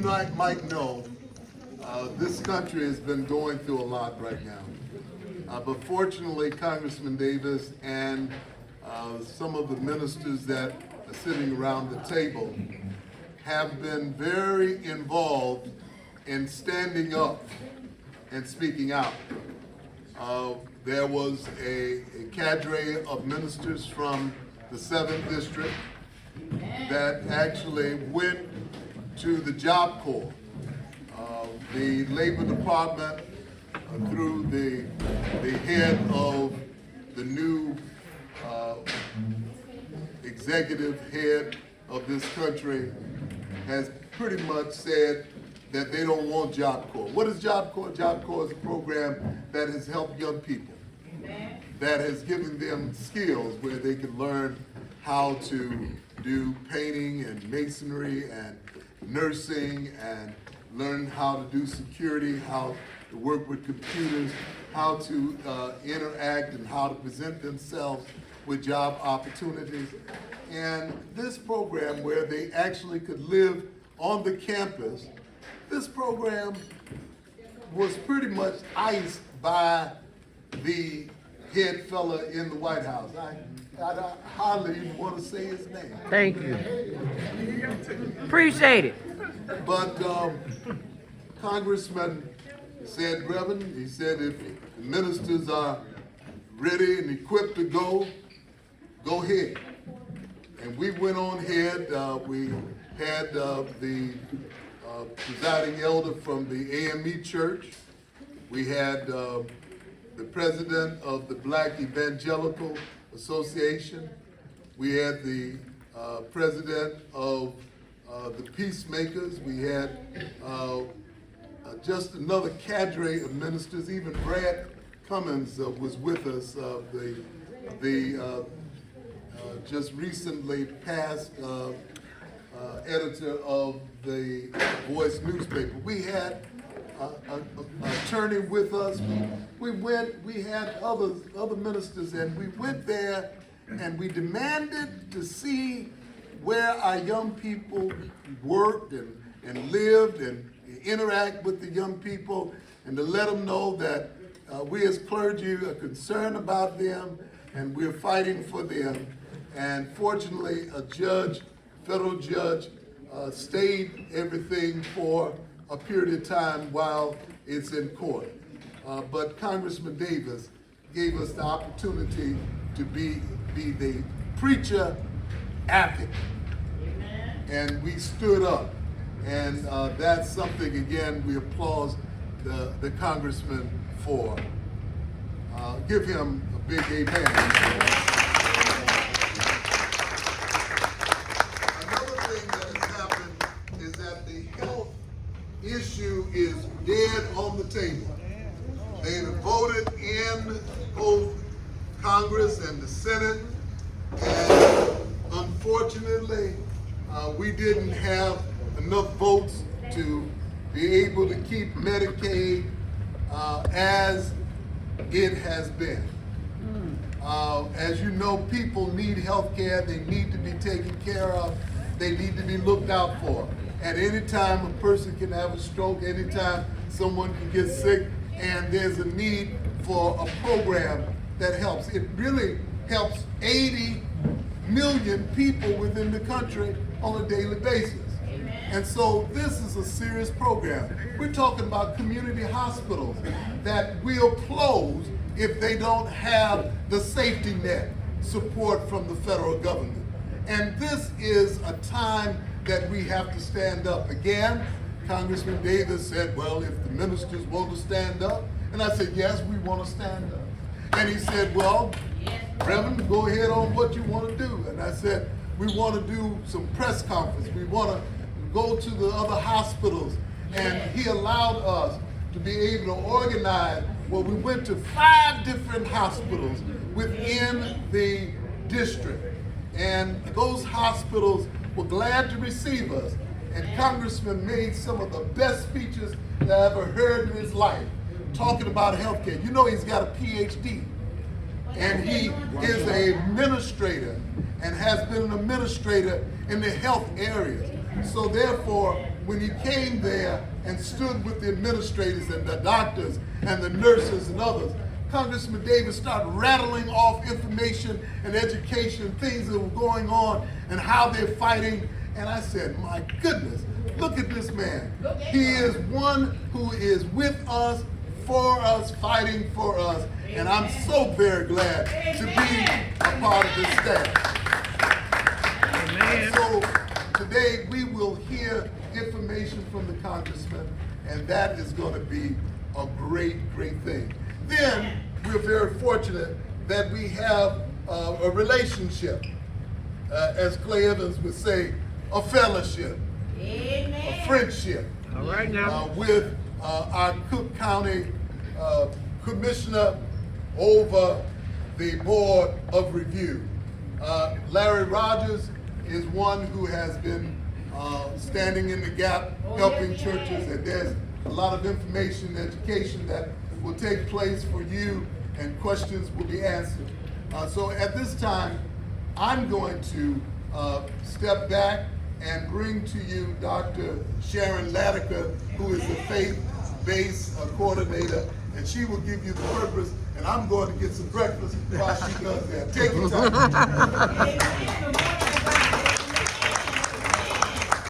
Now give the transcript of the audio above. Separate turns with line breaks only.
Might know, this country has been going through a lot right now. But fortunately, Congressman Davis and some of the ministers that are sitting around the table have been very involved in standing up and speaking out. There was a cadre of ministers from the 7th District that actually went to the Job Corps, the Labor Department, through the head of the new executive head of this country has pretty much said that they don't want Job Corps. What is Job Corps? Job Corps is a program that has helped young people, that has given them skills where they can learn how to do painting and masonry and nursing and learn how to do security, how to work with computers, how to interact and how to present themselves with job opportunities. And this program where they actually could live on the campus, this program was pretty much iced by the head fella in the White House. I hardly even want to say his name.
Thank you. Appreciate it.
But Congressman said, Reverend, he said, if the ministers are ready and equipped to go ahead. And we went on ahead. We had the presiding elder from the AME Church. We had the president of the Black Evangelical Association. We had the president of the Peacemakers. We had just another cadre of ministers. Even Brad Cummins was with us, the just recently passed editor of the Voice newspaper. We had an attorney with us. We had other ministers, and we went there and we demanded to see where our young people worked and lived and interact with the young people, and to let them know that we as clergy are concerned about them and we're fighting for them. And fortunately, a judge, federal judge, stayed everything for a period of time while it's in court. But Congressman Davis gave us the opportunity to be the preacher advocate. And we stood up. And that's something, again, we applaud the congressman for. Give him a big amen. Issue is dead on the table. They voted in both Congress and the Senate, and unfortunately, we didn't have enough votes to be able to keep Medicaid as it has been. As you know, people need health care. They need to be taken care of. They need to be looked out for. At any time, a person can have a stroke, anytime someone can get sick, and there's a need for a program that helps. It really helps 80 million people within the country on a daily basis. And so this is a serious program. We're talking about community hospitals that will close if they don't have the safety net support from the federal government. And this is a time that we have to stand up. Again, Congressman Davis said, well, if the ministers want to stand up, and I said, yes, we want to stand up. And he said, well, Reverend, go ahead on what you want to do. And I said, we want to do some press conference. We want to go to the other hospitals. And he allowed us to be able to organize, well, we went to 5 different hospitals within the district. And those hospitals were glad to receive us. And Congressman made some of the best speeches that I ever heard in his life, talking about healthcare. You know, he's got a PhD, and he is an administrator and has been an administrator in the health areas. So therefore, when he came there and stood with the administrators and the doctors and the nurses and others, Congressman Davis started rattling off information and education, things that were going on and how they're fighting. And I said, my goodness, look at this man. He is one who is with us, for us, fighting for us. And I'm so very glad to be a part of this staff. So today we will hear information from the congressman, and that is going to be a great, great thing. Then we're very fortunate that we have a relationship, as Clay Evans would say, a fellowship, a friendship.
All right now.
With our Cook County Commissioner over the Board of Review. Larry Rogers is one who has been standing in the gap, helping churches, and there's a lot of information and education that will take place for you, and questions will be answered. So at this time, I'm going to step back and bring to you Dr. Sharon Latiker, who is the faith-based coordinator, and she will give you the purpose, and I'm going to get some breakfast while she does that. Take your time.